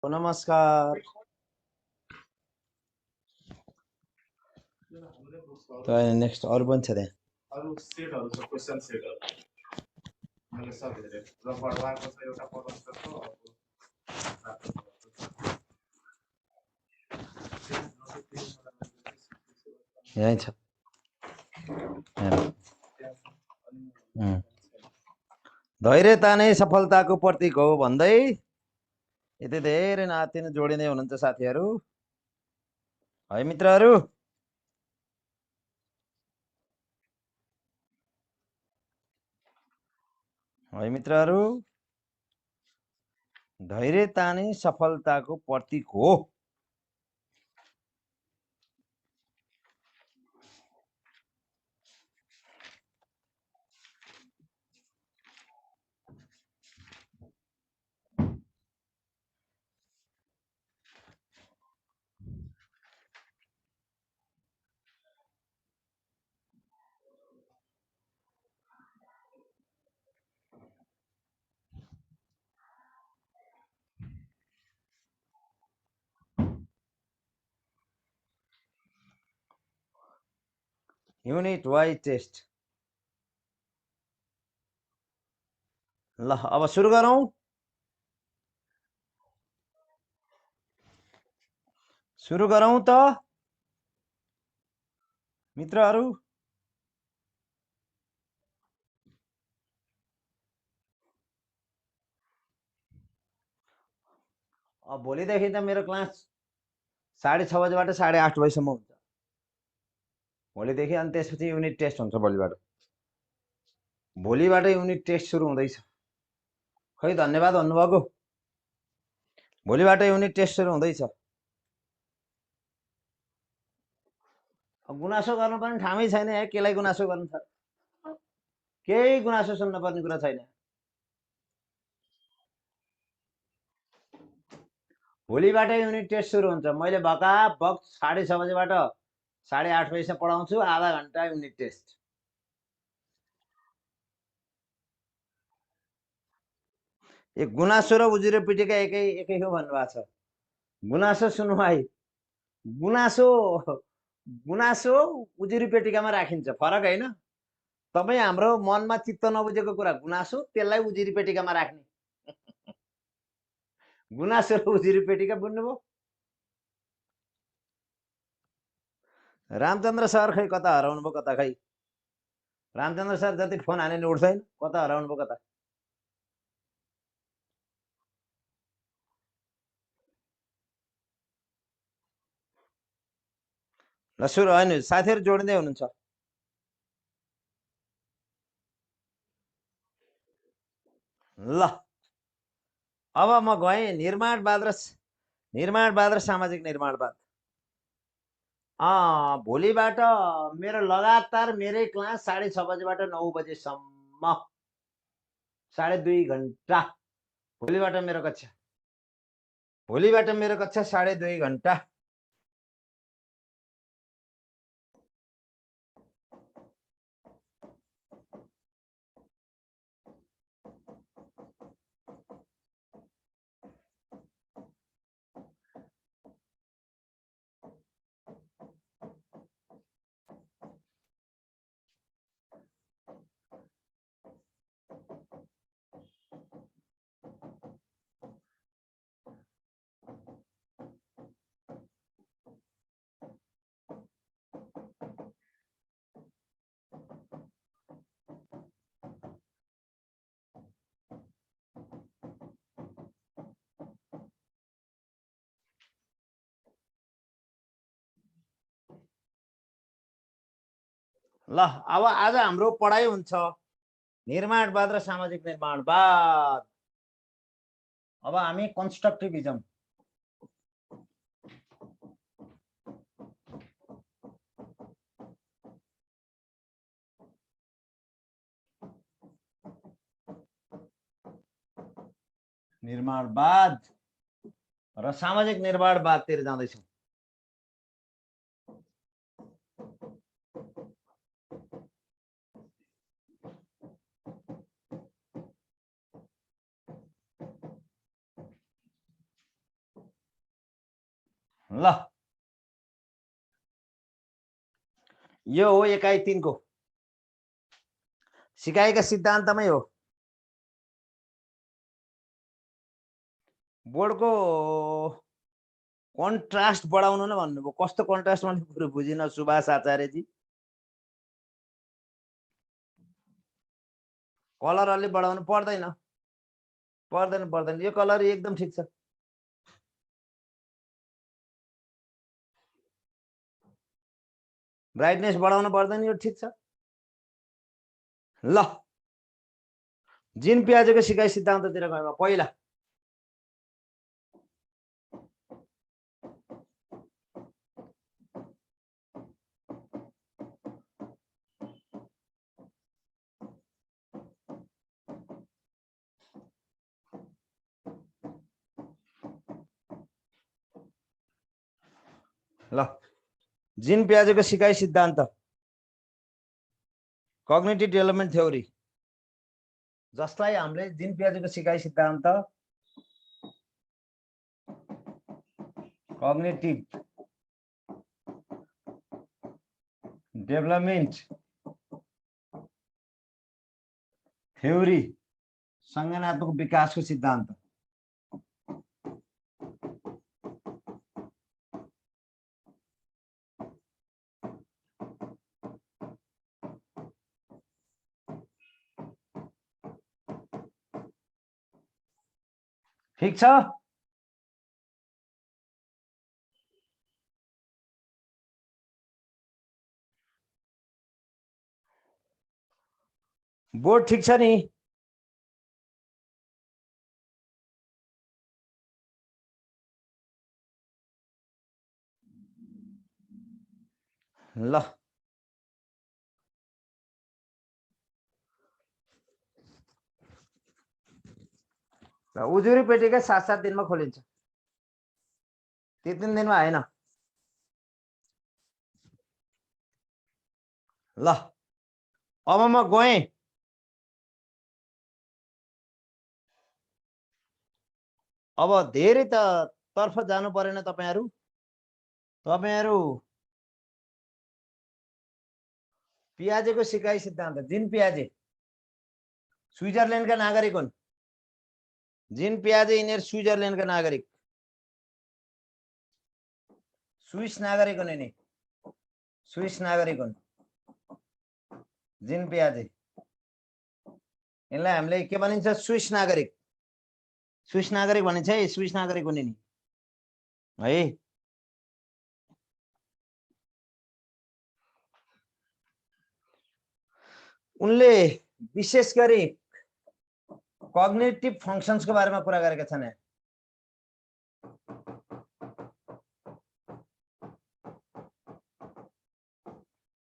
नमस्कार। त नेक्स्ट अरु पनि छ त्यहाँ अरु सेटहरु छ क्वेशन सेटहरु मैले सब हेरे र बढवाको छ एउटा प्रदर्शनको यही छ धैर्यता नै सफलताको प्रतीक हो भन्दै यति धेरै नातिन जोडिँदै हुनुहुन्छ साथीहरु है मित्रहरु। है मित्रहरु, धैर्यता नै सफलताको प्रतीक हो। Unit wise test. ल अब सुरु गरौँ। सुरु गरौँ त मित्रहरु। अब भोलिदेखि त मेरो क्लास 6:30 बजेबाट 8:30 बजेसम्म हुन्छ भोलिदेखि। अनि त्यसपछि युनिट टेस्ट हुन्छ भोलिबाट। भोलिबाट युनिट टेस्ट सुरु हुँदैछ। खै धन्यवाद भन्नुभएको। भोलिबाट युनिट टेस्ट सुरु हुँदैछ। गुनासो गर्नु पनि ठामै छैन। केलाई गुनासो गर्नु छ? केही गुनासो सुन्न पर्ने कुरा छैन। भोलिबाट युनिट टेस्ट सुरु हुन्छ। मैले भकाभक 6:30 बजेबाट 8:30 बजेसम्म पढाउँछु। आधा घण्टा युनिट टेस्ट। एक गुनासो र उजुरो पिटेका एकै हो भन्नुभएको छ। गुनासो सुन्नु भाइ, गुनासो उजुरी पेटिकामा राखिन्छ, फरक हैन। तपाई हाम्रो मनमा चित्त नबुझेको कुरा गुनासो, त्यसलाई उजुरी पेटिकामा राख्ने। गुनासो र उजुरी पेटिका बुझ्नुभयो? रामचन्द्र सर खै कता हराउनु भयो कता? खै रामचन्द्र सर जति फोन हाने नि उठ्दैन, कता हराउनु भयो कता? ल सुरु हैन, साथीहरु जोडिँदै हुनुहुन्छ। ल अब म गएँ निर्माणवाद र सामाजिक निर्माणवाद। भोलिबाट मेरो लगातार मेरै क्लास 6:30 बजेबाट 9 बजेसम्म 2.5 घण्टा। भोलिबाट मेरो कक्षा 2.5 घण्टा। ल अब आज हाम्रो पढाइ हुन्छ निर्माणवाद र सामाजिक निर्माणवाद। अब हामी कन्स्ट्रक्टिभिजम निर्माणवाद र सामाजिक निर्माणवादतिर जाँदैछौँ। ल यो हो एकाइ 3 को सिकाइका सिद्धान्तमै हो। बोर्डको कन्ट्रास्ट बढाउनु नै भन्नुभयो। कस्तो कन्ट्रास्ट मैले पुरो बुझिन सुभाष आचार्यजी। कलर अलि बढाउनु पर्दैन पर्दैन पर्दैन, यो कलर एकदम ठिक छ। ब्राइटनेस बढाउनु पर्दैन, यो ठिक छ। ल जिन पियाजेको सिकाइ सिद्धान्ततिर गएमा पहिला ल जिन पियाजेको सिकाइ सिद्धान्त कग्निटिभ डेभलपमेन्ट थ्योरी, जसलाई हामीले जिन पियाजेको सिकाइ सिद्धान्त कग्निटिभ डेभलपमेन्ट थ्योरी, संज्ञानात्मक विकासको सिद्धान्त। ठीक छ। बोर्ड ठीक छ नि? ल उजुरी पेटीकै 7-7 दिनमा खोलिन्छ, 3 दिनमा आएन। ल अब म गएँ। अब धेरै तर्फ जानु परेन तपाईहरु। पियाजेको सिकाइ सिद्धान्त, जिन पियाजे स्विजरल्यान्डका नागरिक हुन्। जिन पियाजे यिनीहरू स्विजरल्यान्डका नागरिक, स्विस नागरिक हुन् यिनी, स्विस नागरिक हुन् जिन पियाजे। यिनलाई हामीले के भनिन्छ? स्विस नागरिक। स्विस नागरिक भनिन्छ है, स्विस नागरिक हुन् यिनी है। उनले विशेष गरी कग्निटिभ फंक्शन्सको बारेमा कुरा गरेका छन्।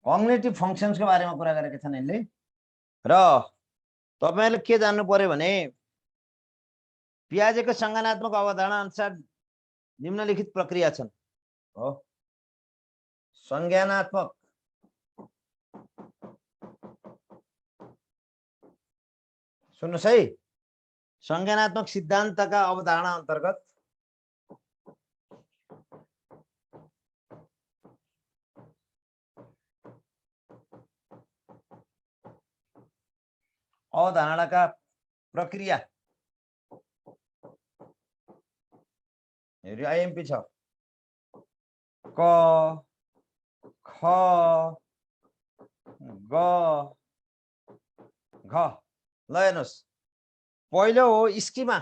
कग्निटिभ फंक्शन्सको बारेमा कुरा गरेका छन् यिनले। र तपाईहरुले के जान्नु पर्यो भने पियाजेको संज्ञानात्मक अवधारणा अनुसार निम्नलिखित प्रक्रिया छन्। हो संज्ञानात्मक सुन्नुस् है, संज्ञानात्मक सिद्धान्तका अवधारणा अन्तर्गत अवधारणाका प्रक्रिया हेरि आइएमपी छ। क ख ग घ। ल हेर्नुस्, पहिलो हो स्कीमा।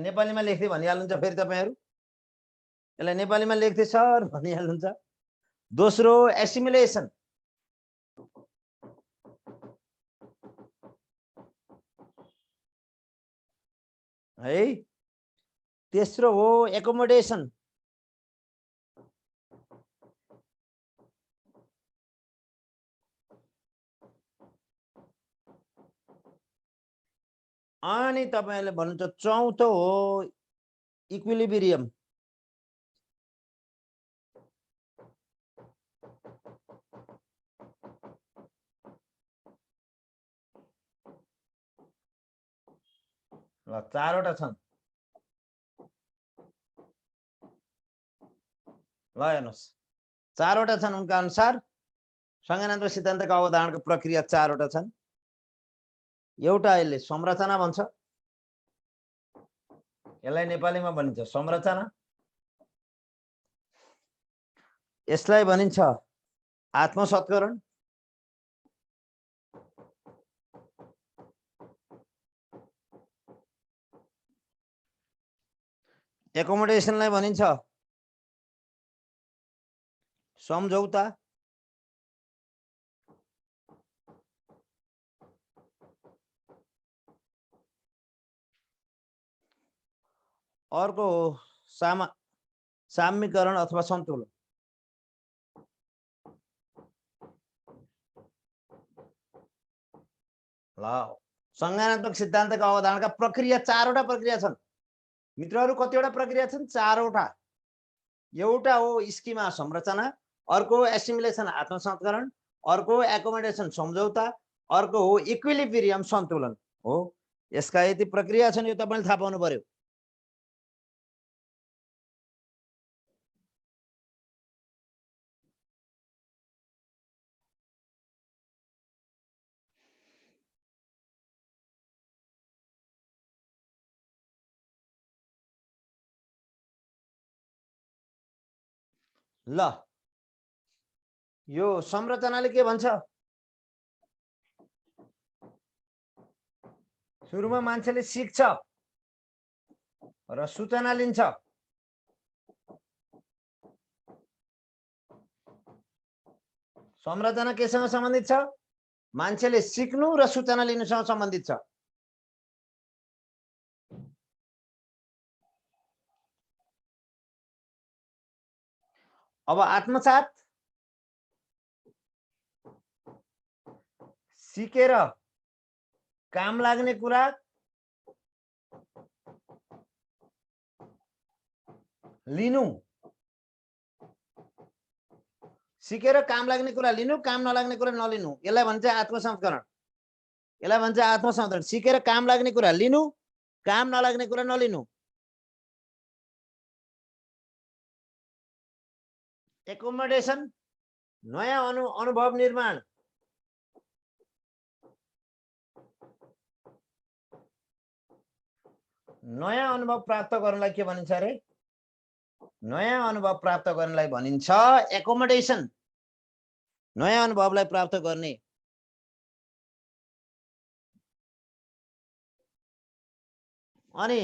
नेपालीमा लेख्दै भनिहाल्नुहुन्छ फेरि तपाईहरु, यसलाई नेपालीमा लेख्दै सर भनिहाल्नुहुन्छ। दोस्रो एसिमिलेसन, है। तेस्रो हो एकोमोडेसन, अनि तपाईहरुले भन्नुहुन्छ चौथो हो इक्विलिब्रियम। ल चारवटा छन्। ल हेर्नुहोस्, चारवटा छन् उनका अनुसार। संज्ञानात्मक सिद्धान्तका अवधारणाको प्रक्रिया चारवटा छन्। एउटा यसले संरचना भन्छ, यसलाई नेपालीमा भनिन्छ संरचना। यसलाई भनिन्छ आत्मसत्करण। एकोमोडेसनलाई भनिन्छ सम्झौता। अर्को हो साम्यीकरण अथवा सन्तुलन। ल संज्ञानात्मक सिद्धान्तका अवधारणाका प्रक्रिया चारवटा प्रक्रिया छन् मित्रहरू। कतिवटा प्रक्रिया छन्? चारवटा। एउटा हो स्कीमा संरचना, अर्को एसिमिलेसन आत्मसंस्करण, अर्को एकोमोडेसन सम्झौता, अर्को हो इक्विलिब्रियम सन्तुलन हो। यसका यति प्रक्रिया छन्, यो तपाईले थाहा पाउनु पर्यो। ल यो संरचनाले के भन्छ? सुरुमा मान्छेले सिक्छ र सूचना लिन्छ। संरचना केसँग सम्बन्धित छ? मान्छेले सिक्नु र सूचना लिनुसँग सम्बन्धित छ। अब आत्मसात, सिकेर काम लाग्ने कुरा लिनु, सिकेर काम लाग्ने कुरा लिनु, काम नलाग्ने कुरा नलिनु, यसलाई भन्छ आत्मसंस्करण। यसलाई भन्छ आत्मसंस्करण। सिकेर काम लाग्ने कुरा लिनु, काम नलाग्ने कुरा नलिनु। एकोमोडेसन, नयाँ अनुभव निर्माण। नयाँ अनुभव प्राप्त गर्नलाई के भनिन्छ अरे? नयाँ अनुभव प्राप्त गर्नलाई भनिन्छ एकोमोडेसन। नयाँ अनुभवलाई प्राप्त गर्ने। अनि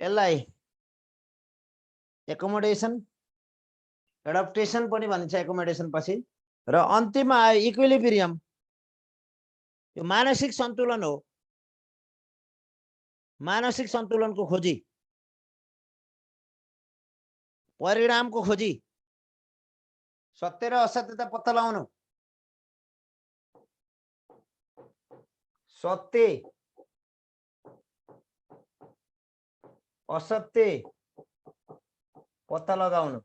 यसलाई एकोमोडेसन, एडप्टेसन पनि भनिन्छ एकोमोडेसन पछि। र अन्तिममा आयो इक्विलिब्रियम। यो मानसिक सन्तुलन हो। मानसिक सन्तुलनको खोजी, परिणामको खोजी, सत्य र असत्यता पत्ता लगाउनु। सत्य असत्य पत्ता लगाउनु।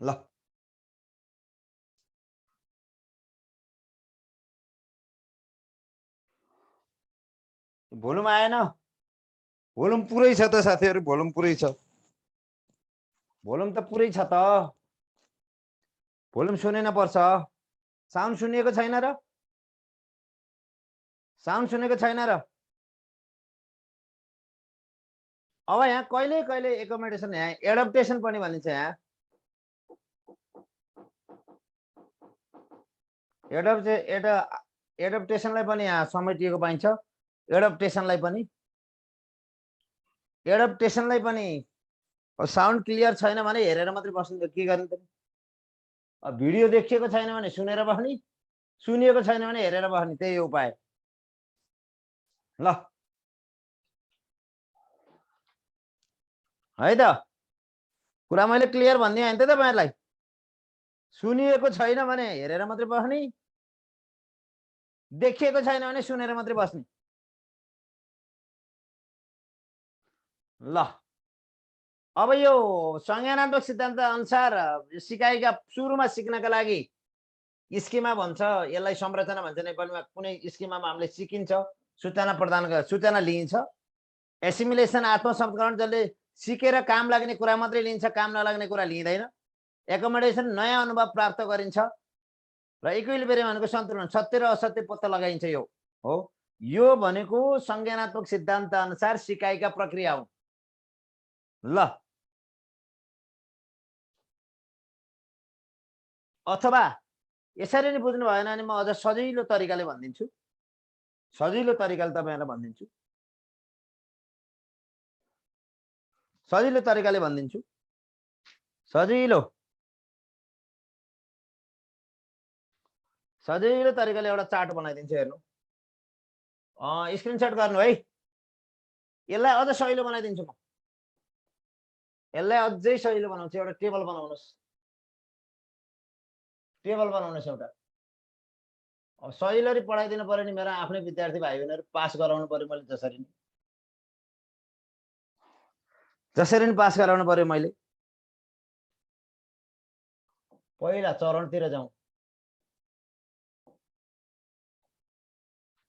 ल भोल्युम आएन? भोल्युम पुरै छ त साथीहरु, भोल्युम पुरै छ। भोल्युम त पुरै छ त। भोल्युम सुनेन पर्छ। साउन्ड सुनिएको छैन र? साउन्ड सुनेको छैन र? अब यहाँ कहिले कहिले एकोमोडेसन, यहाँ एडप्टेसन पनि भनिन्छ। यहाँ एडप्टेसनलाई पनि यहाँ समेटिएको पाइन्छ। एडप्टेसनलाई पनि साउन्ड क्लियर छैन भने हेरेर मात्रै बस्नु, के गर्ने त? भिडियो देखिएको छैन भने सुनेर बस्ने, सुनिएको छैन भने हेरेर बस्ने, त्यही हो उपाय। ल है त, कुरा मैले क्लियर भन्ने हैन त तपाईहरुलाई। सुनिएको छैन भने हेरेर मात्रै बस्ने, देखिएको छैन भने सुनेर मात्रै बस्ने। ल अब यो संज्ञानात्मक सिद्धान्त अनुसार सिकाइका सुरुमा सिक्नका लागि स्किमा भन्छ, यसलाई संरचना भन्छ नेपालीमा। कुनै स्किमामा हामीले सिकिन्छ, सूचना प्रदान सूचना लिइन्छ। एसिमिलेसन आत्मसंस्करण, जसले सिकेर काम लाग्ने कुरा मात्रै लिन्छ, काम नलाग्ने कुरा लिँदैन। एकोमोडेसन नयाँ अनुभव प्राप्त गरिन्छ र इक्विलिब्रियम भनेको सन्तुलन, सत्य र असत्य पत्ता लगाइन्छ। यो हो, यो भनेको संज्ञानात्मक सिद्धान्त अनुसार सिकाइका प्रक्रिया हुन्। ल, अथवा यसरी नै बुझ्नु भएन भने म अझ सजिलो तरिकाले भनिदिन्छु। सजिलो तरिकाले तपाईहरुलाई भनिदिन्छु। सजिलो तरिकाले भनिदिन्छु। सजिलो तरिकाले एउटा चार्ट बनाइदिन्छु, हेर्नु। स्क्रिनशट गर्नु है। यसलाई अझ सजिलो बनाइदिन्छु म। यसलाई अझै सजिलो बनाउँछु। एउटा टेबल बनाउनुस्। टेबल बनाउनुस् एउटा। अब सजिलरी पढाइदिनु पर्यो नि, मेरो आफ्नै विद्यार्थी भाइ बहिनीहरु पास गराउनु पर्यो मैले। जसरी नि पास गराउनु पर्यो मैले। पहिला चरणतिर जाउँ।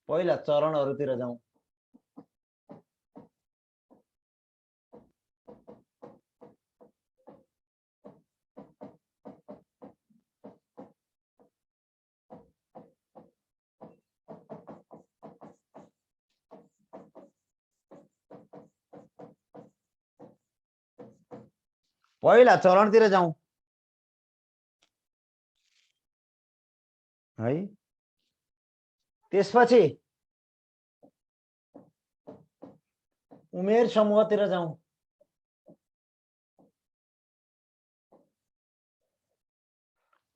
पहिला चरणहरुतिर जाउँ। पहिला चरणतिर जाउँ है। त्यसपछि उमेर समूहतिर जाउँ।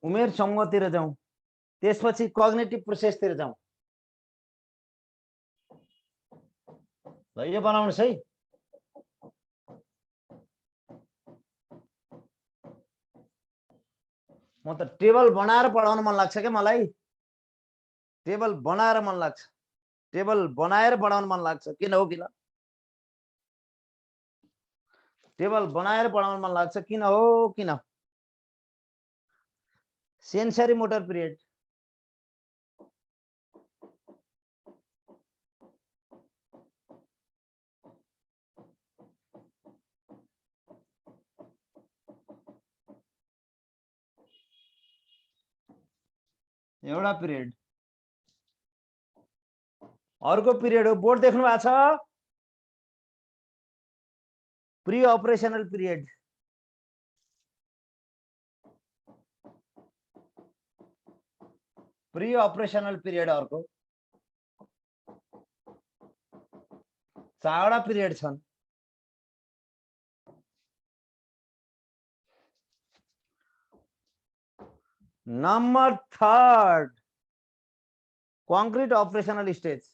उमेर समूहतिर जाउँ। त्यसपछि कग्निटिभ प्रोसेसतिर जाउँ। ल, यो बनाउनुस् है। म त टेबल बनाएर पढाउन मन लाग्छ के मलाई। टेबल बनाएर मन लाग्छ। टेबल बनाएर पढाउन मन लाग्छ। किन हो, किन? टेबल बनाएर पढाउन मन लाग्छ, किन हो, किन? Sensory motor period. एउटा पिरियड। अर्को पिरियड हो, बोर्ड देख्नु भएको छ? Pre operational period. Pre operational period अर्को। चारवटा पिरियड छन्। Number third, concrete operational stage.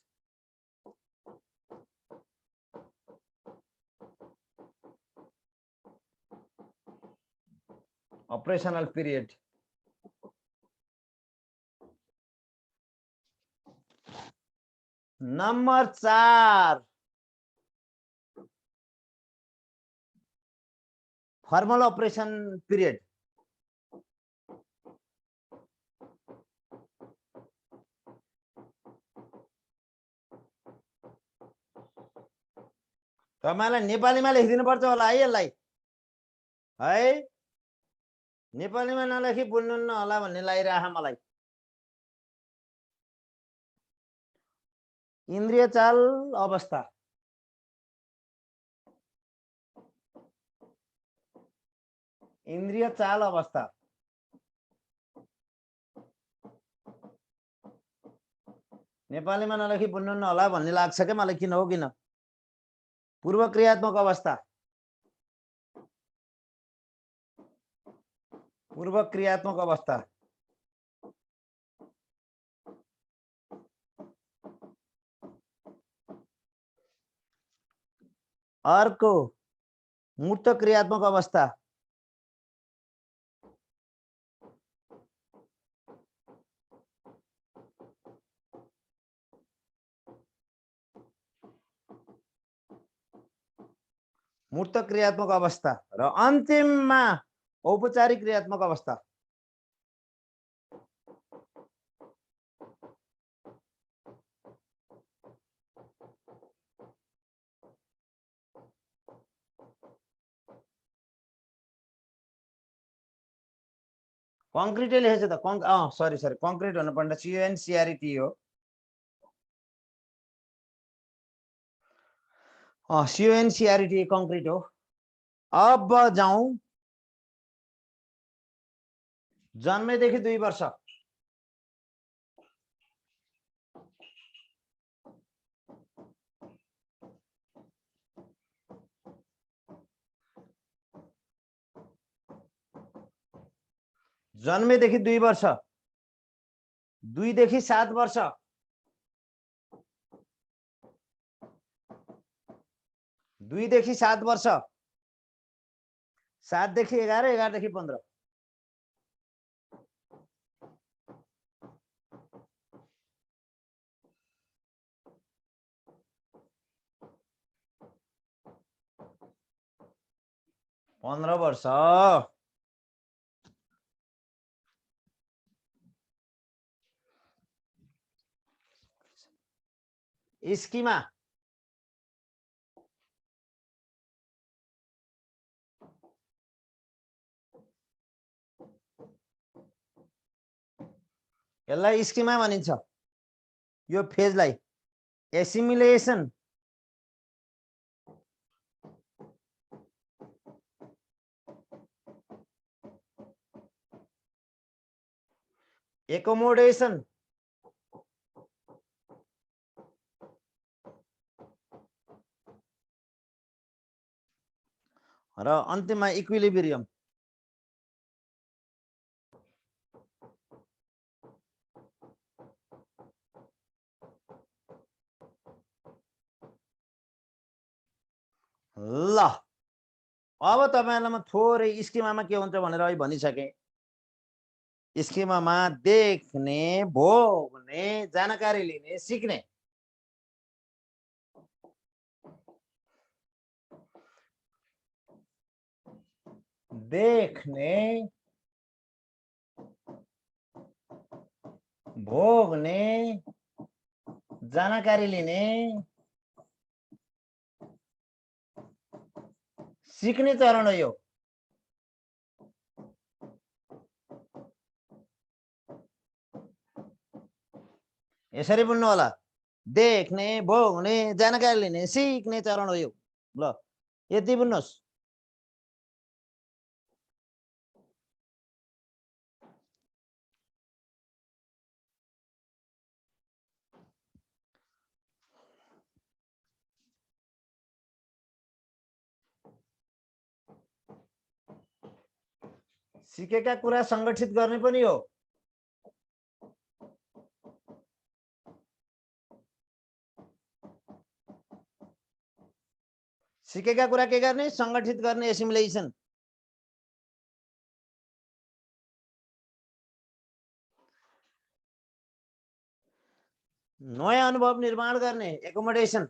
Operational period. Number 4, formal operation period. तपाईलाई नेपालीमा लेखिदिनु पर्छ होला है यसलाई है। नेपालीमा नलेखी बुझ्नुहुन्न होला भन्ने लागिरह मलाई। इन्द्रिय चाल अवस्था। इन्द्रिय चाल अवस्था। नेपालीमा नलेखी बुझ्नुहुन्न होला भन्ने लाग्छ के मलाई। किन हो, किन? पूर्व क्रियात्मक अवस्था। पूर्व क्रियात्मक अवस्था। अर्को मूर्त क्रियात्मक अवस्था। मूर्त क्रियात्मक अवस्था र अन्तिममा औपचारिक क्रियात्मक अवस्था। कङ्क्रिटै लेखेछ त सरी कङ्क्रिट भन्नु पर्ने CONCRET हो। CONCRET कङ्क्रिट हो। अब जाउँ जन्मेदेखि 2 वर्ष। जन्मेदेखि 2 वर्ष, 2 देखि 7 वर्ष, 2 देखि 7 वर्ष, 7 देखि 11, 11 देखि 15, पन्ध्र वर्ष। स्कीमा यसलाई स्कीमा भनिन्छ। यो फेजलाई एसिमिलेसन, एकोमोडेसन र अन्तिममा इक्विलिब्रियम। ल अब तपाईहरुलाई म थोरै स्कीमामा के हुन्छ भनेर अहिले भनिसके। स्कीमामा देख्ने, भोग्ने, जानकारी लिने, सिक्ने। देखने, भोग्ने, जानकारी लिने, सिक्ने चरण हो यो। यसरी बुझ्नु होला, देख्ने, भोग्ने, जानकारी लिने, सिक्ने चरण हो यो। ल यति बुझ्नुस्। सिकेका कुरा संगठित गर्ने पनि हो। सिकेका कुरा के गर्ने? संगठित गर्ने, एसिमुलेसन। नयाँ अनुभव निर्माण गर्ने, एकोमोडेसन।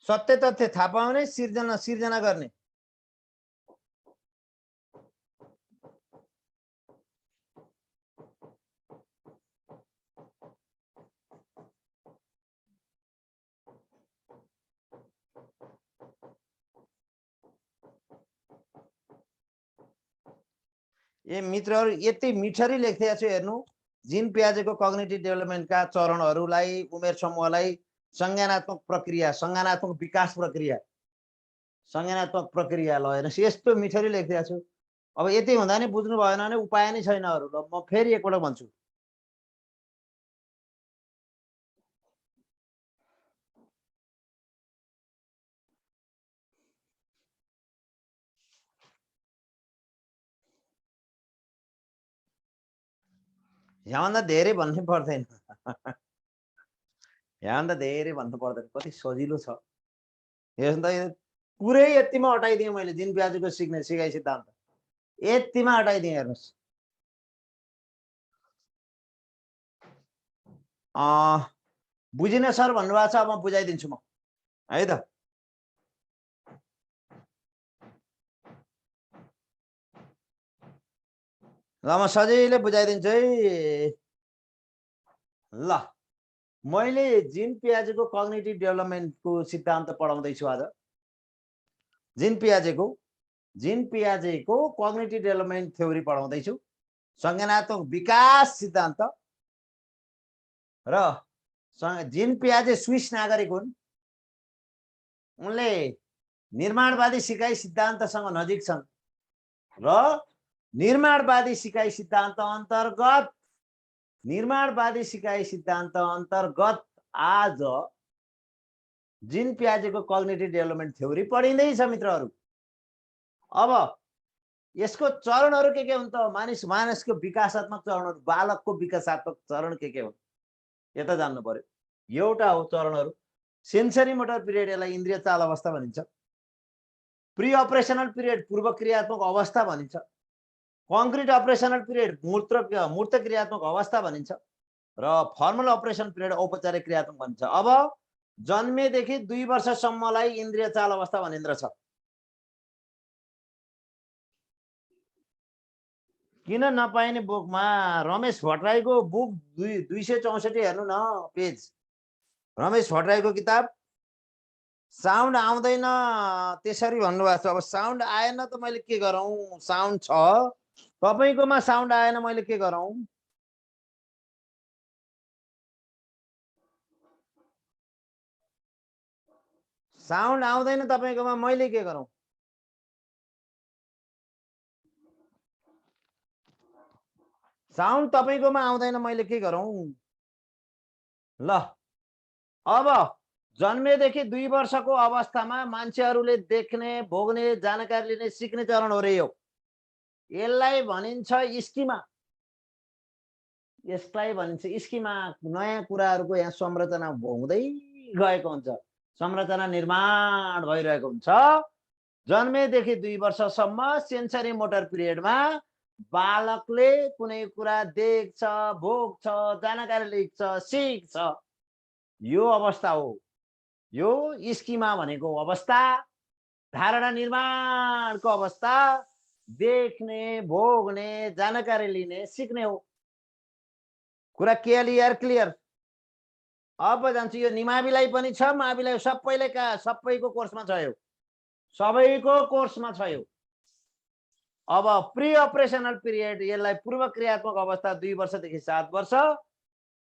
सत्य तथ्य थाहा पाउने, सिर्जना गर्ने। ए मित्रहरु यति मिठरी लेख्दै छु हेर्नु। जिन पियाजेको कग्निटिभ डेभलपमेन्टका चरणहरूलाई, उमेर समूहलाई संज्ञानात्मक प्रक्रिया, संज्ञानात्मक विकास प्रक्रिया, संज्ञानात्मक प्रक्रिया ल हेर्नुस् यस्तो मिठरी लेख्दै छु। अब यति हुँदा नि बुझ्नु भएन भने उपाय नै छैन अरु। ल म फेरि एकपल्ट भन्छु। यहाँभन्दा धेरै भन्नै पर्दैन। यहाँभन्दा धेरै भन्नु पर्दैन, कति सजिलो छ। हेर्नु त पुरै यतिमा हटाइदिएँ मैले जिन प्याजेको सिकाइ सिद्धान्त यतिमा हटाइदिएँ हेर्नुहोस्। बुझिन सर भन्नुभएको छ, अब म बुझाइदिन्छु म है त। ल म सजिलै बुझाइदिन्छु है। ल मैले जिन पियाजेको कग्निटिभ डेभलपमेन्टको सिद्धान्त पढाउँदैछु आज। जिन पियाजेको कग्निटिभ डेभलपमेन्ट थ्योरी पढाउँदैछु, संज्ञानात्मक विकास सिद्धान्त। र जिन पियाजे स्विस नागरिक हुन्, उनले निर्माणवादी सिकाइ सिद्धान्तसँग नजिक छन् र निर्माणवादी सिकाइ सिद्धान्त अन्तर्गत आज जिन पियाजेको कग्निटिभ डेभलपमेन्ट थ्योरी पढिँदैछ मित्रहरू। अब यसको चरणहरू के हुन् त? मानिसको विकासात्मक चरणहरू, बालकको विकासात्मक चरण के हुन् यता जान्नु पर्यो। एउटा हो चरणहरू सेन्सरी मोटर पिरियड, यसलाई इन्द्रिय चाल अवस्था भनिन्छ। प्री अपरेसनल पिरियड, पूर्व क्रियात्मक अवस्था भनिन्छ। कङ्क्रिट अपरेसनल पिरियड, मूर्त क्रियात्मक अवस्था भनिन्छ। र फर्मल अपरेसन पिरियड, औपचारिक क्रियात्मक भनिन्छ। अब जन्मेदेखि 2 वर्षसम्मलाई इन्द्रिय चाल अवस्था भनिन्छ। किन नपाइने बुकमा रमेश भट्टराईको बुक 264 हेर्नु न पेज। रमेश भट्टराईको किताब। साउन्ड आउँदैन त्यसरी भन्नुभएको छ। अब साउन्ड आएन त मैले के गरौँ? साउन्ड छ, तपाईकोमा साउन्ड आएन, मैले के गरौँ? साउन्ड आउँदैन तपाईकोमा, मैले के गरौँ? साउन्ड तपाईकोमा आउँदैन, मैले के गरौँ? ल अब जन्मेदेखि 2 वर्षको अवस्थामा मान्छेहरूले देख्ने, भोग्ने, जानकारी लिने, सिक्ने चरण हो रे यो। यसलाई भनिन्छ स्किमा। यसलाई भनिन्छ स्किमा। नयाँ कुराहरूको यहाँ संरचना हुँदै गएको हुन्छ, संरचना निर्माण भइरहेको हुन्छ। जन्मेदेखि 2 वर्षसम्म सेन्सरी मोटर पिरियडमा बालकले कुनै कुरा देख्छ, भोग्छ, जानकारी लिन्छ, सिक्छ। यो अवस्था हो। यो स्किमा भनेको अवस्था, धारणा निर्माणको अवस्था, देख्ने, भोग्ने, जानकारी लिने, सिक्ने हो। कुरा क्लियर। अब जान्छु, यो निमाविलाई पनि छ, माविलाई, सबैको कोर्समा छ यो, सबैको कोर्समा छ यो। अब प्री अपरेसनल पिरियड, यसलाई पूर्व क्रियात्मक अवस्था 2 वर्षदेखि 7 वर्ष।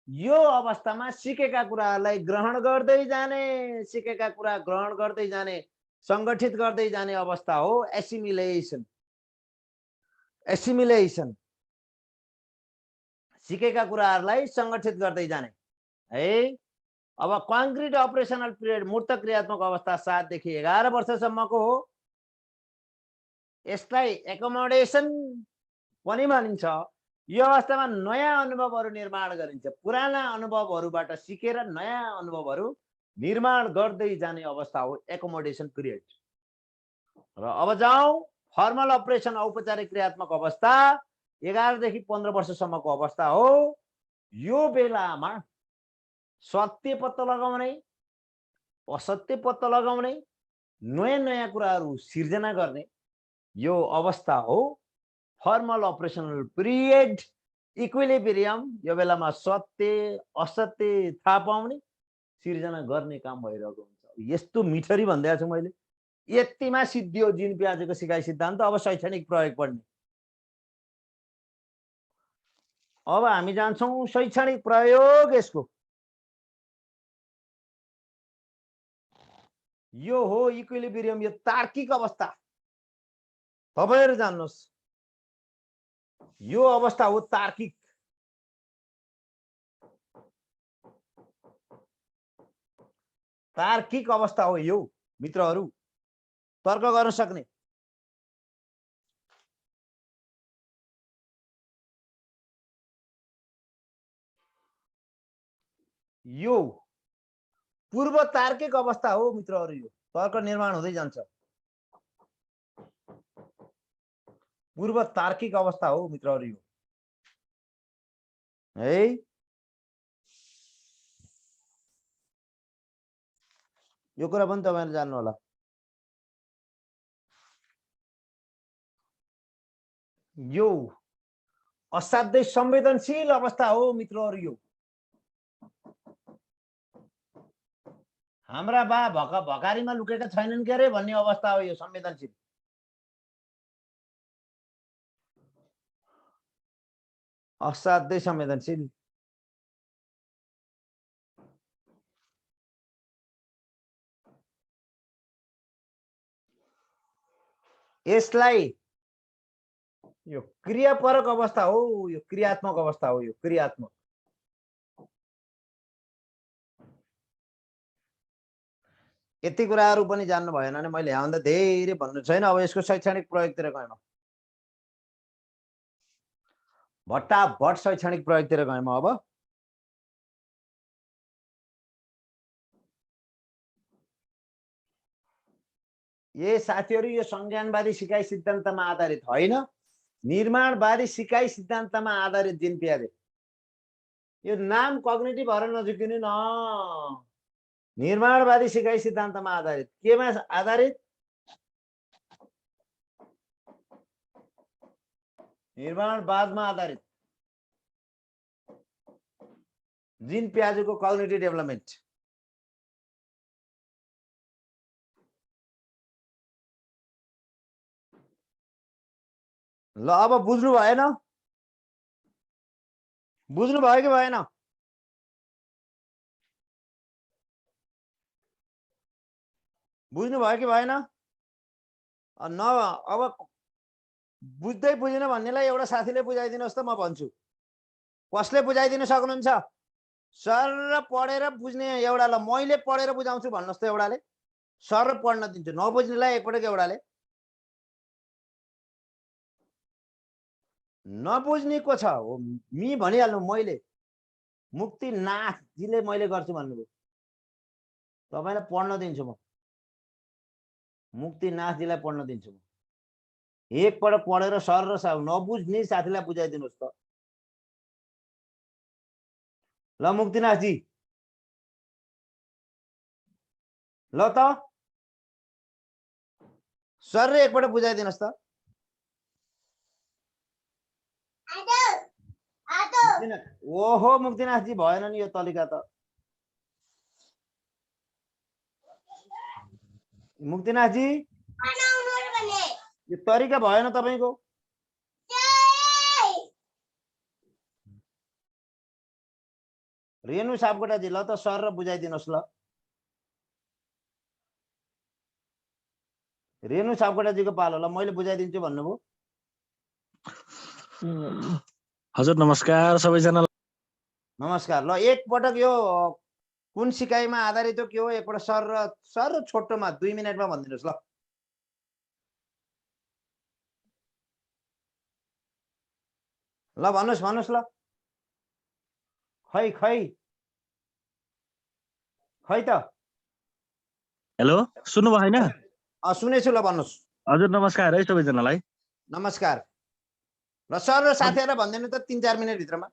यो अवस्थामा सिकेका कुराहरूलाई ग्रहण गर्दै जाने, संगठित गर्दै जाने अवस्था हो एसिमिलेसन। सिकेका कुराहरूलाई संगठित गर्दै जाने है। अब कङ्क्रिट अपरेसनल पिरियड, मूर्त क्रियात्मक अवस्था 7 देखि 11 वर्षसम्मको हो। यसलाई एकोमोडेसन पनि भनिन्छ। यो अवस्थामा नयाँ अनुभवहरू निर्माण गरिन्छ। पुराना अनुभवहरूबाट सिकेर नयाँ अनुभवहरू निर्माण गर्दै जाने अवस्था हो एकोमोडेसन पिरियड। र अब जाउँ फर्मल अपरेसन, औपचारिक क्रियात्मक अवस्था 11 देखि 15 वर्षसम्मको अवस्था हो। यो बेलामा सत्य पत्ता लगाउने, असत्य पत्ता लगाउने, नयाँ कुराहरू सिर्जना गर्ने यो अवस्था हो फर्मल अपरेसनल पिरियड। इक्विलिब्रियम, यो बेलामा सत्य असत्य थाहा पाउने, सिर्जना गर्ने काम भइरहेको हुन्छ। यस्तो मिठरी भन्दैछु छु मैले। यतिमा सिद्धियो जिन पियाजेको सिकाइ सिद्धान्त। अब शैक्षणिक प्रयोग पढ्ने। अब हामी जान्छौँ शैक्षणिक प्रयोग यसको। यो हो इक्विलिब्रियम, यो तार्किक अवस्था। तपाईहरु जान्नुहोस्, यो अवस्था हो तार्किक। तार्किक अवस्था हो यो मित्रहरू, तर्क गर्न सक्ने। यो पूर्व तार्किक अवस्था हो मित्रहरू। यो तर्क निर्माण हुँदै जान्छ। पूर्व तार्किक अवस्था हो मित्रहरू यो है। यो कुरा पनि तपाईहरुले जान्नु होला। यो असाध्यै संवेदनशील अवस्था हो मित्रहरू यो। हाम्रा बा भकारीमा लुकेका छैनन् के अरे भन्ने अवस्था हो यो संवेदनशील। असाध्यै संवेदनशील। यसलाई यो क्रियापरक अवस्था हो, यो क्रियात्मक अवस्था हो, यो क्रियात्मक। यति कुराहरू पनि जान्नु भएन भने मैले यहाँभन्दा धेरै भन्नु छैन। अब यसको शैक्षणिक प्रयोगतिर गएँ। भट्टाभट शैक्षणिक प्रयोगतिर गएँ म। अब ये साथीहरू यो संज्ञानवादी सिकाइ सिद्धान्तमा आधारित होइन, निर्माणवादी सिकाइ सिद्धान्तमा आधारित जिन पियाजे। यो नाम कग्निटिभ भएर नझुकिनु न। निर्माणवादी सिकाइ सिद्धान्तमा आधारित। केमा आधारित? निर्माणवादमा आधारित। जिन पियाजेको कग्निटिभ डेभलपमेन्ट। ल अब बुझ्नु भएन? बुझ्नु भयो कि भएन? बुझ्नु भयो कि भएन? न अब बुझ्दै बुझेन भन्नेलाई एउटा साथीले बुझाइदिनुहोस् त, म भन्छु। कसले बुझाइदिन सक्नुहुन्छ? सर पढेर बुझ्ने एउटालाई मैले पढेर बुझाउँछु भन्नुहोस् त एउटाले। सर पढ्न दिन्छु, नबुझ्नेलाई एकपटक एउटाले। नबुझ्नेको छ हो मी भनिहाल्नु। मैले मुक्तिनाथजीले मैले गर्छु भन्नुभयो, तपाईलाई पढ्न दिन्छु म। मुक्तिनाथजीलाई पढ्न दिन्छु म। एकपटक पढेर सर र नबुझ्ने साथीलाई बुझाइदिनुहोस् त। ल मुक्तिनाथजी, ल त सर रे एकपटक बुझाइदिनुहोस् त। ओहो मुक्तिनाथजी भएन नि यो तरिका त। मुक्तिनाथजी यो तरिका भएन तपाईको। रेणु सापकोटाजी ल त सर र बुझाइदिनुहोस् ल। रेणु सापकोटाजीको पालो, ल मैले बुझाइदिन्छु भन्नुभयो। हजुर नमस्कार सबैजना। नमस्कार। ल एकपटक यो कुन सिकाइमा आधारित हो के हो एकपटक सर र छोटोमा 2 मिनेटमा भनिदिनुहोस् ल। ल भन्नुहोस् ल। खै खै खै त। हेलो सुन्नुभयो हैन? सुनेछु, ल भन्नुहोस्। हजुर नमस्कार है सबैजनालाई। नमस्कार। ल सर र साथीहरुलाई भनिदिनु त 3-4 मिनेट भित्रमा।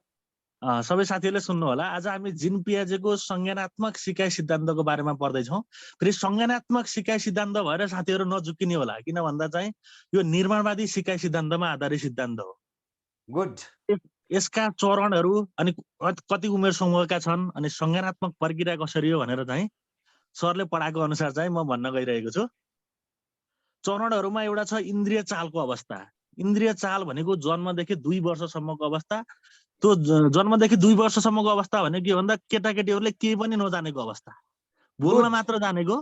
सबै साथीहरूले सुन्नु होला। आज हामी जिन पियाजेको संज्ञानात्मक सिकाइ सिद्धान्तको बारेमा पढ्दैछौँ। फेरि संज्ञानात्मक सिकाइ सिद्धान्त भएर साथीहरू नझुक्किने होला, किन भन्दा चाहिँ यो निर्माणवादी सिकाइ सिद्धान्तमा आधारित सिद्धान्त हो। गुड। यसका चरणहरू अनि कति उमेर समूहका छन् अनि संज्ञानात्मक प्रक्रिया कसरी हो भनेर चाहिँ सरले पढाएको अनुसार चाहिँ म भन्न गइरहेको छु। चरणहरूमा एउटा छ इन्द्रिय चालको अवस्था। इन्द्रिय चाल भनेको जन्मदेखि 2 वर्षसम्मको अवस्था। त्यो जन्मदेखि 2 वर्षसम्मको अवस्था भनेको के भन्दा केटाकेटीहरूले केही पनि नजानेको अवस्था, बोल्न मात्र जानेको।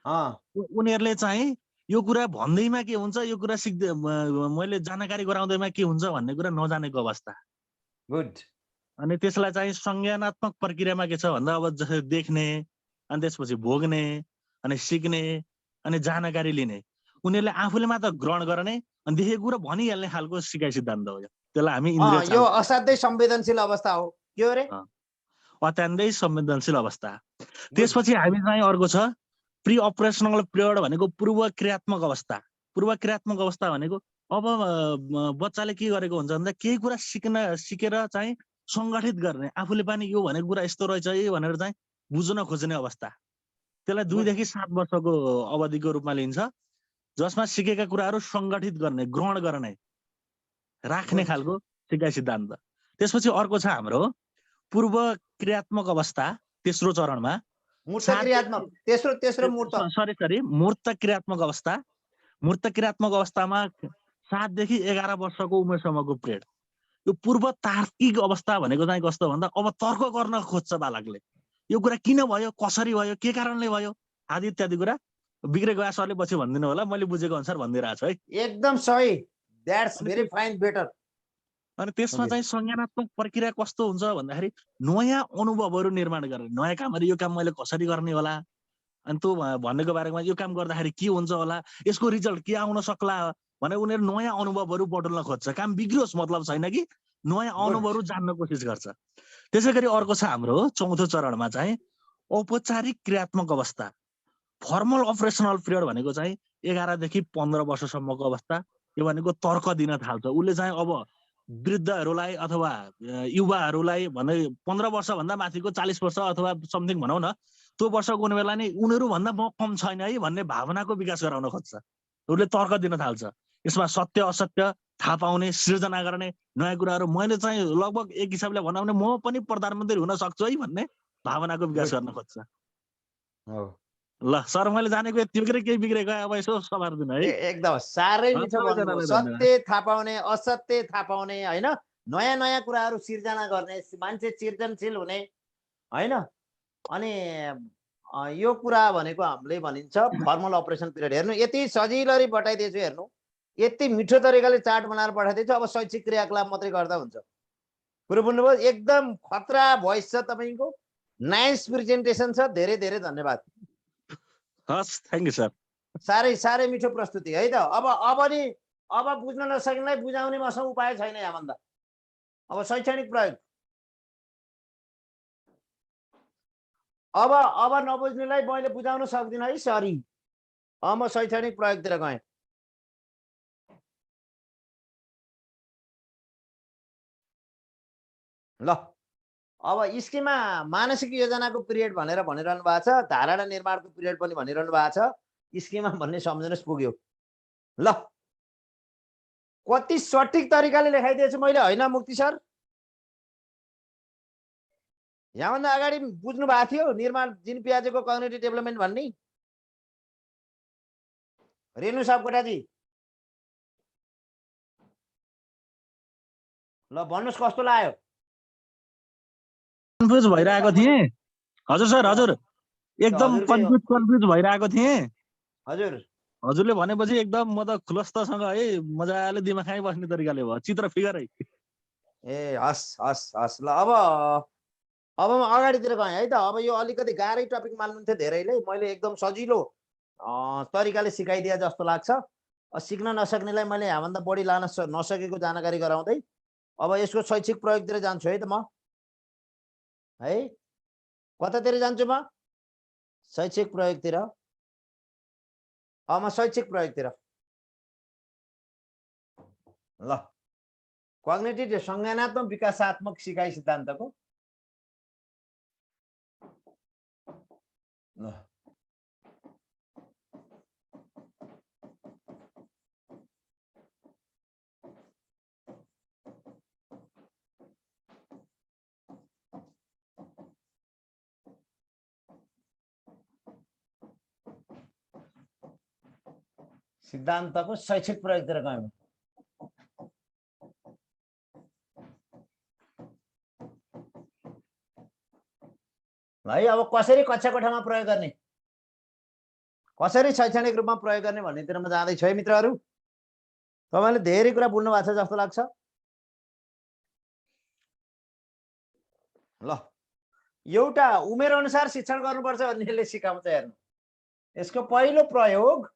उनीहरूले चाहिँ यो कुरा भन्दैमा के हुन्छ, यो कुरा सिक्दै मैले जानकारी गराउँदैमा के हुन्छ भन्ने कुरा नजानेको अवस्था। गुड। अनि त्यसलाई चाहिँ संज्ञानात्मक प्रक्रियामा के छ भन्दा अब जसरी देख्ने अनि त्यसपछि भोग्ने अनि सिक्ने अनि जानकारी लिने, उनीहरूले आफूले मात्र ग्रहण गर्ने अनि देखेको कुरा भनिहाल्ने खालको सिकाइ सिद्धान्त हो। त्यसलाई हामी इन्द्रिय चाल। यो असाध्यै संवेदनशील अवस्था हो। के हो रे? अत्यन्तै संवेदनशील अवस्था। त्यसपछि हामी चाहिँ अर्को छ प्री अपरेसनल पिरियड भनेको पूर्व क्रियात्मक अवस्था। पूर्व क्रियात्मक अवस्था भनेको अब बच्चाले के गरेको हुन्छ भन्दा केही कुरा सिकेर चाहिँ सङ्गठित गर्ने, आफूले पनि यो भनेको कुरा यस्तो रहेछ है भनेर चाहिँ बुझ्न खोज्ने अवस्था, त्यसलाई 2 देखि 7 वर्षको अवधिको रूपमा लिन्छ, जसमा सिकेका कुराहरू सङ्गठित गर्ने, ग्रहण गर्ने, राख्ने खालको सिकाइ सिद्धान्त। त्यसपछि अर्को छ हाम्रो पूर्व क्रियात्मक अवस्था, तेस्रो चरणमा मूर्त क्रियात्मक, तेस्रो मूर्त, सरी मूर्त क्रियात्मक अवस्था। मूर्त क्रियात्मक अवस्थामा 7 देखि 11 वर्षको उमेरसम्मको पिरियड। यो पूर्व तार्किक अवस्था भनेको चाहिँ कस्तो भन्दा अब तर्क गर्न खोज्छ बालकले, यो कुरा किन भयो, कसरी भयो, के कारणले भयो आदि इत्यादि कुरा। बिग्रेको भए सरले पछि भनिदिनु होला, मैले बुझेको अनुसार भनिदिइरहेको छु है। एकदम सही, द्याट्स भेरी फाइन, बेटर। अनि त्यसमा चाहिँ संज्ञानात्मक प्रक्रिया कस्तो हुन्छ भन्दाखेरि नयाँ अनुभवहरू निर्माण गर्ने, नयाँ कामहरू, यो काम मैले कसरी गर्ने होला, अनि त्यो भन्नेको बारेमा यो काम गर्दाखेरि के हुन्छ होला, यसको रिजल्ट के आउन सक्ला भने उनीहरू नयाँ अनुभवहरू बटुल्न खोज्छ। काम बिग्रियोस् मतलब छैन कि नयाँ अनुभवहरू जान्न कोसिस गर्छ। त्यसै गरी अर्को छ हाम्रो चौथो चरणमा चाहिँ औपचारिक क्रियात्मक अवस्था, फर्मल अपरेसनल पिरियड भनेको चाहिँ 11 देखि 15 वर्षसम्मको अवस्था। यो भनेको तर्क दिन थाल्छ उसले चाहिँ। अब वृद्धहरूलाई अथवा युवाहरूलाई भने 15 वर्षभन्दा माथिको 40 वर्ष अथवा समथिङ भनौँ न, त्यो वर्षको हुने बेला नि उनीहरूभन्दा म कम छैन है भन्ने भावनाको विकास गराउन खोज्छ, उसले तर्क दिन थाल्छ। यसमा सत्य असत्य थाहा पाउने, सृजना गर्ने, नयाँ कुराहरू, मैले चाहिँ लगभग एक हिसाबले भनौँ भने म पनि प्रधानमन्त्री हुन सक्छु है भन्ने भावनाको विकास गर्न खोज्छ। ल सर, मैले जानेको यति बिग्रे केही बिग्रेको अब यसो समार्दिनु है। एकदम साह्रै मिठो भन्नुभयो। सत्य थाहा पाउने, असत्य थाहा पाउने, होइन, नयाँ नयाँ कुराहरू सिर्जना गर्ने, मान्छे सृजनशील हुने, होइन। अनि यो कुरा भनेको हामीले भनिन्छ फर्मल अपरेसन पिरियड। हेर्नु यति सजिलरी बताइदिएछु, हेर्नु यति मिठो तरिकाले चार्ट बनाएर पठाइदिएछु। अब शैक्षिक क्रियाकलाप मात्रै गर्दा हुन्छ। कुरो बुझ्नुभयो? एकदम खतरा भोइस छ तपाईँको, नाइस प्रेजेन्टेसन छ, धेरै धेरै धन्यवाद। हस्, थ्याङ्क यू सर। साह्रै साह्रै मिठो प्रस्तुति है त। अब बुझ्न नसक्नेलाई बुझाउने मसँग उपाय छैन यहाँभन्दा। अब शैक्षणिक प्रयोग, अब नबुझ्नेलाई मैले बुझाउन सक्दिनँ है, सरी। म शैक्षणिक प्रयोगतिर गएँ। ल अब स्किममा मानसिक योजनाको पिरियड भनेर भनिरहनु भएको छ, धारणा निर्माणको पिरियड पनि भनिरहनु भएको छ। स्किममा भन्ने सम्झनुहोस्, पुग्यो। ल कति सठिक तरिकाले लेखाइदिएछु मैले, होइन मुक्ति सर? यहाँभन्दा अगाडि बुझ्नु भएको थियो निर्माण जिन पियाजेको कग्निटिभ डेभलपमेन्ट भन्ने? रेणु सापकोटाजी, ल भन्नुहोस् कस्तो लाग्यो? कन्फ्युज भइरहेको थिएँ हजुर सर, हजुर एकदम कन्फ्युज भइरहेको थिएँ हजुर। हजुरले भनेपछि एकदम म त खुलस्तसँग है मजाले दिमाग खाइ बस्ने तरिकाले भयो, चित्र फिगरै। ए हस् हस् हस्। ल अब म अगाडितिर गएँ है त। अब यो अलिकति गाह्रै टपिक मान्नुहुन्थ्यो धेरैले, मैले एकदम सजिलो तरिकाले सिकाइदिए जस्तो लाग्छ। सिक्न नसक्नेलाई मैले यहाँभन्दा बढी लान नसकेको जानकारी गराउँदै अब यसको शैक्षिक प्रयोगतिर जान्छु है त म। है कतातिर जान्छु म? शैक्षिक प्रयोगतिर। म शैक्षिक प्रयोगतिर। ल कग्निटिभ संज्ञानात्मक विकासात्मक सिकाइ सिद्धान्तको ल सिद्धान्तको शैक्षिक प्रयोगतिर गयौँ। है अब कसरी कक्षा कोठामा प्रयोग गर्ने, कसरी शैक्षणिक रूपमा प्रयोग गर्ने भन्नेतिर म जाँदैछु है मित्रहरू। तपाईँले धेरै कुरा बुझ्नु भएको छ जस्तो लाग्छ। ल एउटा उमेर अनुसार शिक्षण गर्नुपर्छ भन्नेले सिकाउँछ। हेर्नु यसको पहिलो प्रयोग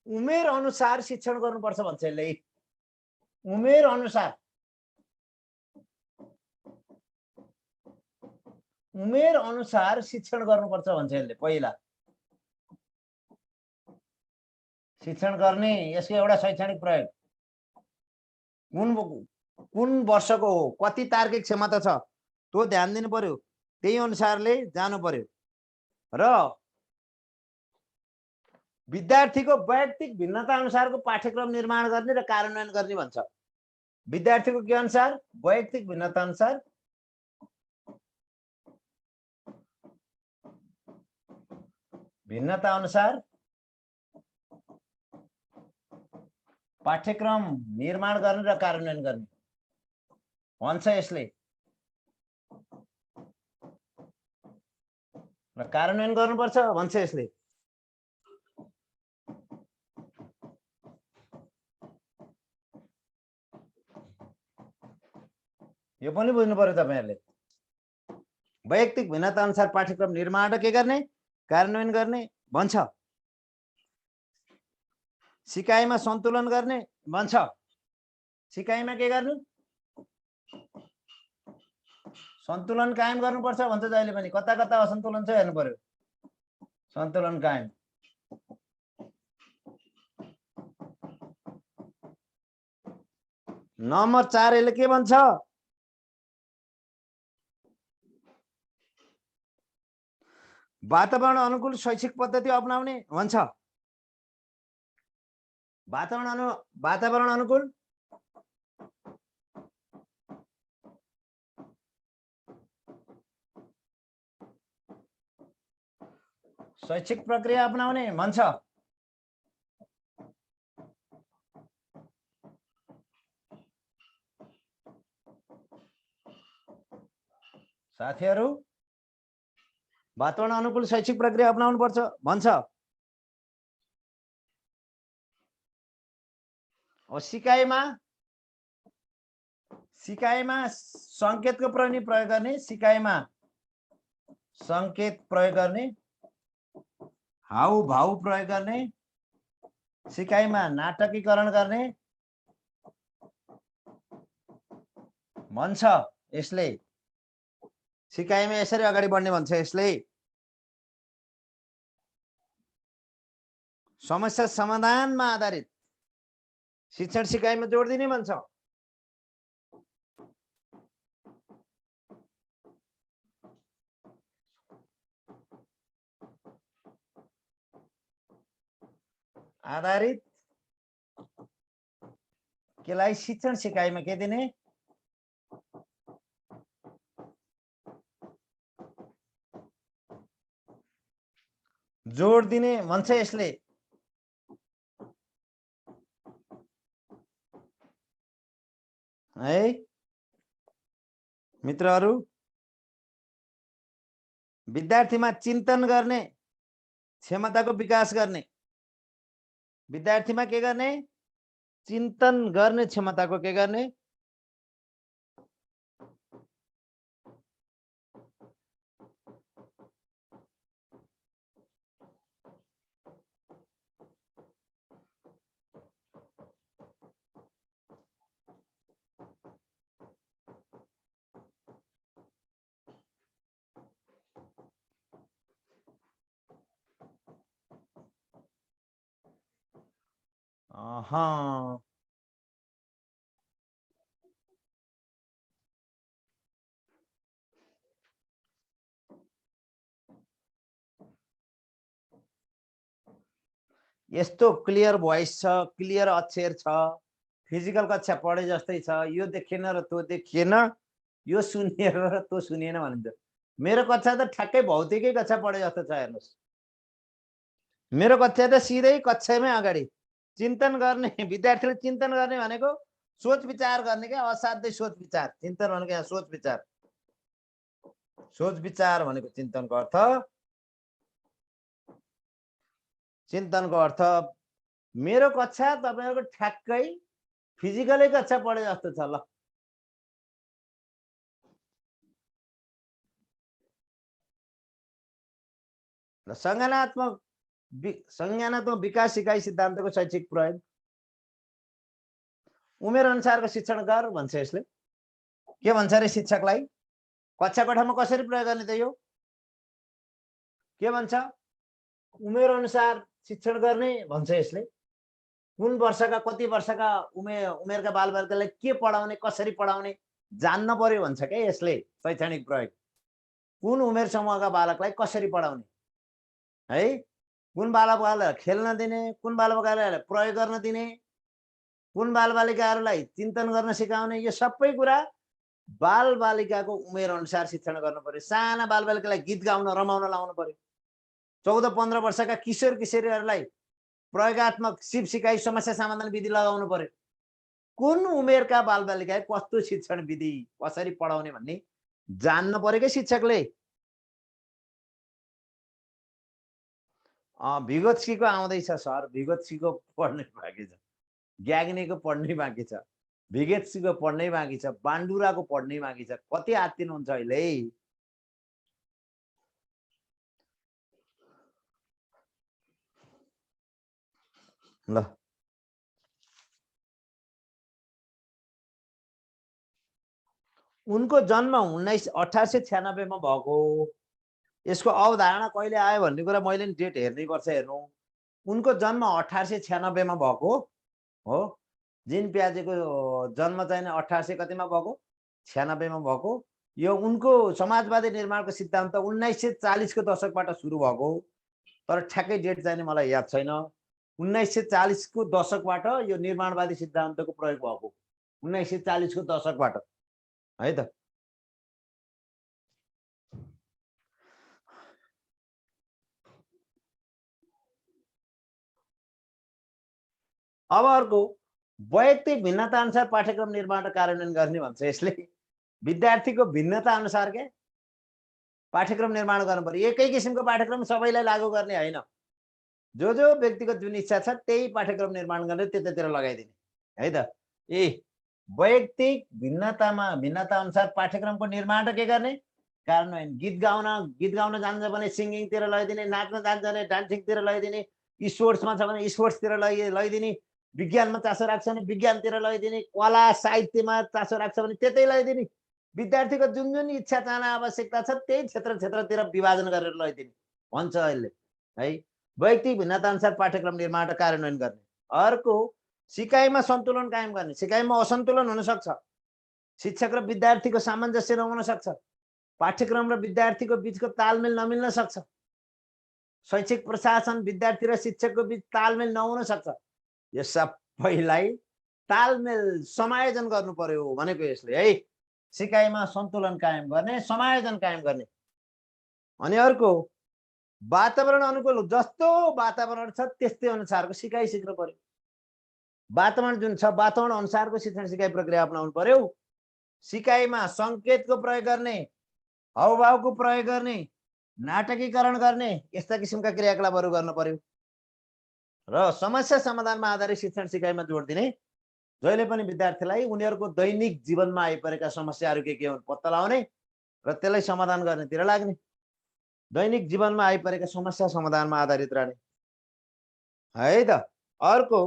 उमेर अनुसार शिक्षण गर्नुपर्छ भन्छ यसले। उमेर अनुसार, उमेर अनुसार शिक्षण गर्नुपर्छ भन्छ यसले। पहिला शिक्षण गर्ने यसको एउटा शैक्षणिक प्रयोग कुन वर्षको हो, कति तार्किक क्षमता छ, त्यो ध्यान दिनु पर्यो। त्यही अनुसारले जानु पर्यो। र विद्यार्थीको वैयक्तिक भिन्नता अनुसारको पाठ्यक्रम निर्माण गर्ने र कार्यान्वयन गर्ने भन्छ। विद्यार्थीको के अनुसार? वैयक्तिक भिन्नता अनुसार पाठ्यक्रम निर्माण गर्ने र कार्यान्वयन गर्ने भन्छ यसले। र कार्यान्वयन गर्नुपर्छ भन्छ यसले। यो पनि बुझ्नु पर्यो तपाईहरुले। वैयक्तिक भिन्नता अनुसार पाठ्यक्रम निर्माण र के गर्ने, कार्यान्वयन गर्ने भन्छ। सिकाइमा सन्तुलन गर्ने भन्छ। सिकाइमा के गर्नु? सन्तुलन कायम गर्नुपर्छ भन्छ जहिले पनि। कता कता असन्तुलन छ हेर्नु पर्यो। सन्तुलन कायम। नम्बर 4 यसले के भन्छ? वातावरण अनुकूल शैक्षिक पद्धति अपनाउने भन्छ। वातावरण अनुकूल शैक्षिक प्रक्रिया अपनाउने भन्छ। साथीहरु, वातावरण अनुकूल शैक्षिक प्रक्रिया अपनाउनु पर्छ भन्छ। अब सिकाइमा संकेतको प्रयोग गर्ने, सिकाइमा संकेत प्रयोग गर्ने, हाउभाउ प्रयोग गर्ने, सिकाइमा नाटकीकरण गर्ने भन्छ यसले। सिकाइमा यसरी अगाडि बढ्ने भन्छ यसले। समस्या समाधानमा आधारित शिक्षण सिकाइमा जोड दिने भन्छ। आधारित केलाई शिक्षण सिकाइमा के दिने? जोड दिने भन्छ यसले। है मित्रहरू, विद्यार्थीमा चिन्तन गर्ने क्षमताको विकास गर्ने, विद्यार्थीमा के गर्ने? चिन्तन गर्ने क्षमताको के गर्ने? यस्तो क्लियर भोइस छ, क्लियर अक्षर छ, फिजिकल कक्षा पढे जस्तै छ। यो देखिएन र त्यो देखिएन, यो सुनिएन र त्यो सुनिएन भनिन्छ। मेरो कक्षा त ठ्याक्कै भौतिकै कक्षा पढे जस्तो छ। हेर्नुस्, मेरो कक्षा त सिधै कक्षामै अगाडि चिन्तन गर्ने, विद्यार्थीले चिन्तन गर्ने भनेको सोच विचार गर्ने क्या। असाध्यै सोच विचार। चिन्तन भनेको यहाँ सोच विचार। सोच विचार भनेको चिन्तनको अर्थ। चिन्तनको अर्थ मेरो कक्षा तपाईहरुको ठ्याक्कै फिजिकलै कक्षा पढे जस्तो छ। ल संज्ञानात्मक विकास सिकाइ सिद्धान्तको शैक्षिक प्रयोग। उमेर अनुसारको शिक्षण गर भन्छ यसले। के भन्छ रे शिक्षकलाई? कक्षा कोठामा कसरी प्रयोग गर्ने त यो? के भन्छ? उमेर अनुसार शिक्षण गर्ने भन्छ यसले। कुन वर्षका कति वर्षका उमेरका बालबालिकालाई के पढाउने कसरी पढाउने जान्न पर्यो भन्छ क्या यसले शैक्षणिक प्रयोग। कुन उमेर समूहका बालकलाई कसरी पढाउने है, कुन बालबालिकालाई खेल्न दिने, कुन बालबालिकालाई प्रयोग गर्न दिने, कुन बालबालिकाहरूलाई चिन्तन गर्न सिकाउने, यो सबै कुरा बालबालिकाको उमेर अनुसार शिक्षण गर्नु पर्यो। साना बालबालिकालाई गीत गाउन रमाउन लाउनु पर्यो। 14-15 वर्षका किशोर किशोरीहरूलाई प्रयोगात्मक सिप सिकाइ समस्या समाधान विधि लगाउनु पर्यो। कुन उमेरका बालबालिका कस्तो शिक्षण विधि कसरी पढाउने भन्ने जान्न पर्यो क्या शिक्षकले। भिगोत्स्कीको आउँदैछ सर, भिगोत्स्कीको पढ्नै बाँकी छ, ग्याग्नेको पढ्नै बाँकी छ, भिगोत्स्कीको पढ्नै बाँकी छ, बान्डुराको पढ्नै बाँकी छ। कति आत्तिनुहुन्छ अहिले? ल उनको जन्म 1896 मा भएको। यसको अवधारणा कहिले आयो भन्ने कुरा मैले नि डेट हेर्नै पर्छ। हेर्नु, उनको जन्म 1896 मा भएको हो। जिन प्याजेको जन्म चाहिँ 1800 कतिमा भएको, 96 मा भएको। यो उनको समाजवादी निर्माणको सिद्धान्त 1940 को दशकबाट सुरु भएको, तर ठ्याक्कै डेट चाहिँ मलाई याद छैन। 1940 को दशकबाट यो निर्माणवादी सिद्धान्तको प्रयोग भएको, 1940 को दशकबाट है त। अब अर्को, वैयक्तिक भिन्नता अनुसार पाठ्यक्रम निर्माण कार्यान्वयन गर्ने भन्छ यसले। विद्यार्थीको भिन्नता अनुसार के पाठ्यक्रम निर्माण गर्नु पर्यो। एकै किसिमको पाठ्यक्रम सबैलाई लागू गर्ने होइन। जो व्यक्तिको जुन इच्छा छ त्यही पाठ्यक्रम निर्माण गरेर त्यतातिर लगाइदिने है त। वैयक्तिक भिन्नता अनुसार पाठ्यक्रमको निर्माण के गर्ने, कार्यान्वयन। गीत गाउन जान्छ भने सिङ्गिङतिर लैदिने, नाच्न जान्छ भने डान्सिङतिर लैदिने, स्पोर्ट्समा छ भने स्पोर्ट्सतिर लैदिने, विज्ञानमा चासो राख्छ भने विज्ञानतिर लैदिने, कला साहित्यमा चासो राख्छ भने त्यतै लैदिने। विद्यार्थीको जुन इच्छा चाहना आवश्यकता छ त्यही क्षेत्रतिर विभाजन गरेर लैदिने भन्छ अहिले है। वैयक्तिक भिन्नता अनुसार पाठ्यक्रम निर्माण कार्यान्वयन गर्ने। अर्को, सिकाइमा सन्तुलन कायम गर्ने। सिकाइमा असन्तुलन हुन सक्छ, शिक्षक र विद्यार्थीको सामञ्जस्य नहुन सक्छ, पाठ्यक्रम र विद्यार्थीको बीचको तालमेल नमिल्न सक्छ, शैक्षिक प्रशासन विद्यार्थी र शिक्षकको बीच तालमेल नहुन सक्छ। यो सबैलाई तालमेल समायोजन गर्नु पर्यो भनेको यसले है। सिकाइमा सन्तुलन कायम गर्ने, समायोजन कायम गर्ने। अनि अर्को, वातावरण अनुकूल, जस्तो वातावरण छ त्यस्तै अनुसारको सिकाइ सिक्नु पर्यो। वातावरण जुन छ वातावरण अनुसारको शिक्षण सिकाइ प्रक्रिया अपनाउनु पर्यो। सिकाइमा सङ्केतको प्रयोग गर्ने, हावभावको प्रयोग गर्ने, नाटकीकरण गर्ने, यस्ता किसिमका क्रियाकलापहरू गर्न पर्यो। र समस्या समाधानमा आधारित शिक्षण सिकाइमा जोड दिने, जहिले पनि विद्यार्थीलाई उनीहरूको दैनिक जीवनमा आइपरेका समस्याहरू के हुन् पत्ता लगाउने र त्यसलाई समाधान गर्नेतिर लाग्ने। दैनिक जीवनमा आइपरेका समस्या समाधानमा आधारित रहने है त। अर्को,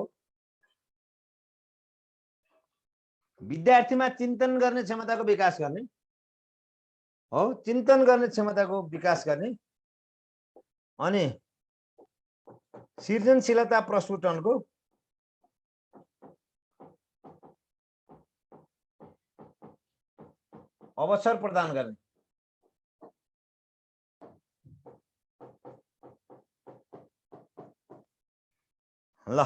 विद्यार्थीमा चिन्तन गर्ने क्षमताको विकास गर्ने हो, चिन्तन गर्ने क्षमताको विकास गर्ने। अनि सृजनशीलता प्रस्फुटनको अवसर प्रदान गर्ने। ल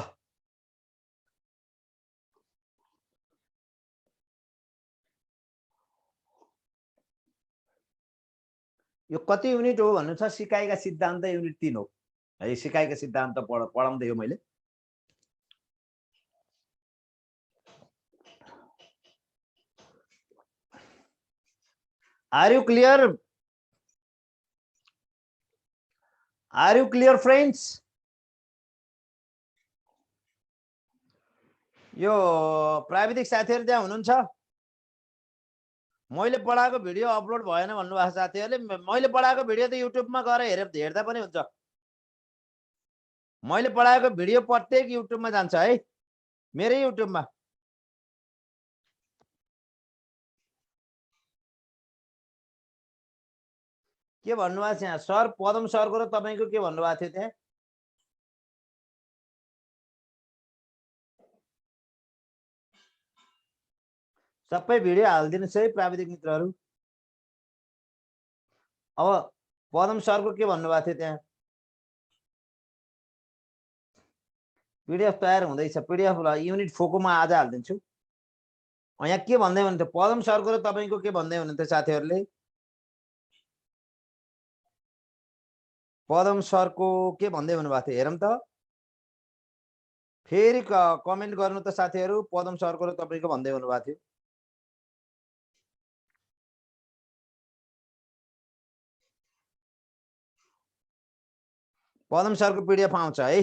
यो कति युनिट हो भन्नु छ, सिकाइका सिद्धान्त युनिट 3 हो है। सिकाइका सिद्धान्त पढाउँदै हो मैले। Are you clear friends? यो प्राविधिक साथीहरु त्यहाँ हुनुहुन्छ? मैले पढाएको भिडियो अपलोड भएन भन्नुभएको साथीहरुले, मैले पढाएको भिडियो त युट्युबमा गएर हेर्दा पनि हुन्छ। मैले पढाएको भिडियो प्रत्येक युट्युबमा जान्छ है, मेरै युट्युबमा। के भन्नुभएको छ यहाँ सर? पदम सरको र तपाईको के भन्नुभएको थियो त्यहाँ? सबै भिडियो हालिदिनुहोस् है प्राविधिक मित्रहरू। अब पदम सरको के भन्नुभएको थियो त्यहाँ? पिडिएफ तयार हुँदैछ। पिडिएफ युनिट 4 को म आज हालिदिन्छु। यहाँ के भन्दै हुनुहुन्थ्यो पदम सरको र तपाईँको के भन्दै हुनुहुन्थ्यो साथीहरूले? पदम सरको के भन्दै हुनुभएको थियो हेरौँ त। फेरि कमेन्ट गर्नु त साथीहरू। पदम सरको र तपाईँको भन्दै हुनुभएको थियो। पदम सरको पिडिएफ आउँछ है।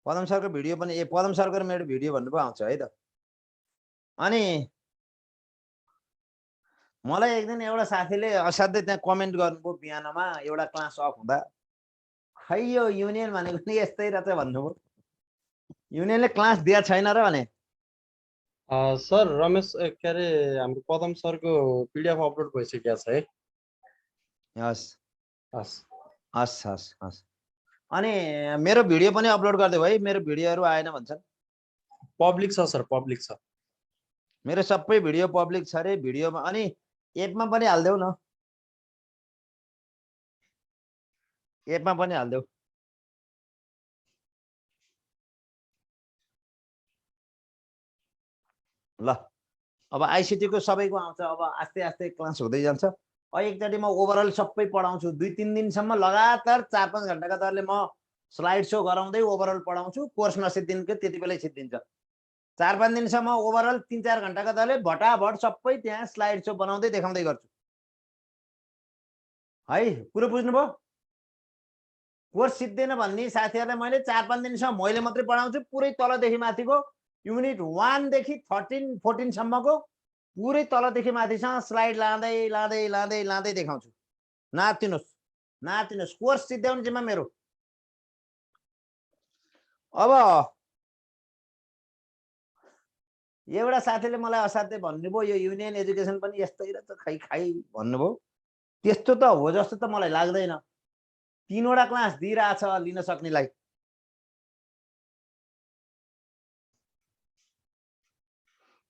पदम सरको भिडियो पनि पदम सरको र मेरो भिडियो भन्नु पो आउँछ है त। अनि मलाई एक दिन एउटा साथीले असाध्यै त्यहाँ कमेन्ट गर्नुभयो बिहानमा एउटा क्लास अफ हुँदा, खै यो युनियन भनेको नि यस्तै रहेछ भन्नुभयो। युनियनले क्लास दिया छैन र भने। सर रमेश के अरे हाम्रो पदम सरको पिडिएफ अपलोड भइसकेको छ है। हस् हस् हस् हस् हस्। अनि मेरो भिडियो पनि अपलोड गरिदेऊ है। मेरो भिडियोहरू आएन भन्छन्। पब्लिक छ सर, पब्लिक छ। मेरो सबै भिडियो पब्लिक छ रे भिडियोमा। अनि एपमा पनि हाल्देऊ न। एपमा पनि हाल्देऊ। ल अब आइसिटी को सबैको आउँछ। अब आस्ते आस्ते क्लास हुँदै जान्छ। एकचोटि म ओभरअल सबै पढाउँछु। 2-3 दिनसम्म लगातार 4-5 घण्टाका दरले म स्लाइड सो गराउँदै ओभरअल पढाउँछु। कोर्स नसिद्धिन्छ त्यति बेलै सिद्धिन्छ। 4-5 दिनसम्म ओभरअल 3-4 घण्टाका दरले भटाभट सबै त्यहाँ स्लाइड सो बनाउँदै देखाउँदै गर्छु है। कुरो बुझ्नुभयो? कोर्स सिद्धिएन भन्ने साथीहरूलाई मैले 4-5 दिनसम्म मैले मात्रै पढाउँछु। पुरै तलदेखि माथिको युनिट 1 देखि 13-14 सम्मको पुरै तलदेखि माथिसम्म स्लाइड लाँदै लाँदै लाँदै लाँदै देखाउँछु। नातिनुहोस् नातिनुहोस्। कोर्स सिद्ध्याउने जिम्मा मेरो। अब एउटा साथीले मलाई असाध्यै भन्नुभयो यो युनियन एजुकेसन पनि यस्तै रहेछ खै खै भन्नुभयो। त्यस्तो त हो जस्तो त मलाई लाग्दैन। 3वटा क्लास दिइरहेछ लिन सक्नेलाई।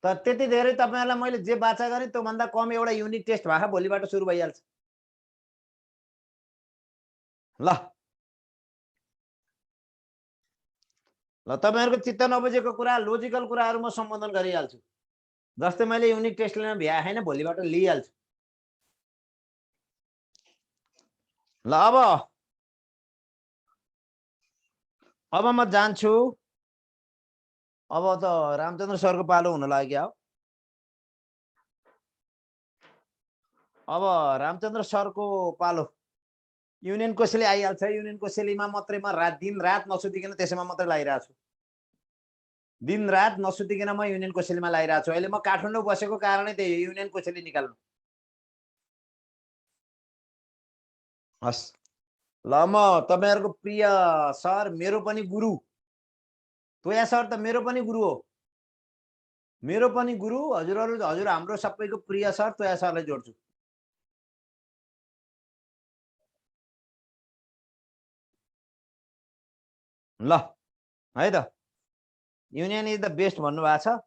तर त्यति धेरै तपाईहरुलाई मैले जे बाचा गरेँ त्यो भन्दा कम एउटा युनिट टेस्ट भए भोलिबाट सुरु भइहाल्छ। ल ल तपाईहरुको चित्त नबुझेको कुरा लोजिकल कुराहरु म सम्बोधन गरिहाल्छु। जस्तै मैले युनिट टेस्ट लिन भ्या हैन भोलिबाट लिइहाल्छु। ल अब म जान्छु। अब त रामचन्द्र सरको पालो हुन लाग्यो। अब रामचन्द्र सरको पालो। युनियन कोसेली आइहाल्छ। युनियन कोसेलीमा मात्रै म दिन रात नसुतिकन त्यसैमा मात्रै लागिरहेको छु। दिन रात नसुतिकन म युनियन कोसेलीमा लागिरहेको छु। अहिले म काठमाडौँ बसेको कारणै त्यही युनियन कोसेली निकाल्नु। हस् ल म तपाईहरुको प्रिय सर मेरो पनि गुरु तोया सर त मेरो पनि गुरु हो। मेरो पनि गुरु हजुर हाम्रो सबैको प्रिय सर तोया सरलाई जोड्छु। ल है त युनियन इज द बेस्ट भन्नुभएको छ।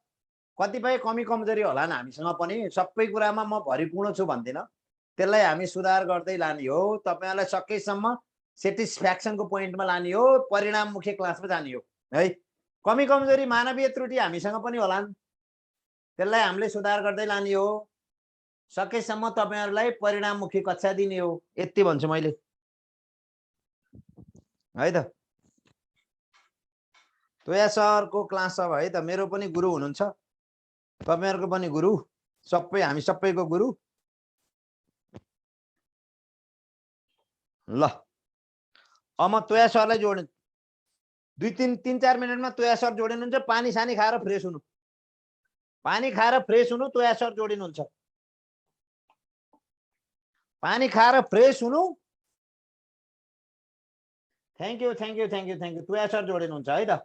कतिपय कमी कमजोरी होलान् हामीसँग पनि। सबै कुरामा म भरिपूर्ण छु भन्दिन। त्यसलाई हामी सुधार गर्दै लाने हो। तपाईहरुलाई सकेसम्म सेटिस्फ्याक्सनको पोइन्टमा लाने हो। परिणाममुखी क्लासमा जाने हो है। कमी कमजोरी मानवीय त्रुटि हामीसँग पनि होलान्। त्यसलाई हामीले सुधार गर्दै लाने हो। सकेसम्म तपाईहरुलाई परिणाममुखी कक्षा दिने हो। यति भन्छु मैले है त। तोया सरको क्लास अब है त मेरो पनि गुरु हुनुहुन्छ। तपाईहरुको पनि गुरु। सबै हामी सबैको गुरु। ल अब म तोया सरलाई जोड्ने 2-3-4 मिनेटमा तोया सर जोडिनुहुन्छ। पानी सानी खाएर फ्रेस हुनु। पानी खाएर फ्रेस हुनु। तोया सर जोडिनुहुन्छ। पानी खाएर फ्रेस हुनु। Thank you. तोया सर जोडिनुहुन्छ है त।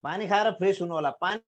पानी खाएर फ्रेस हुनु होला। पानी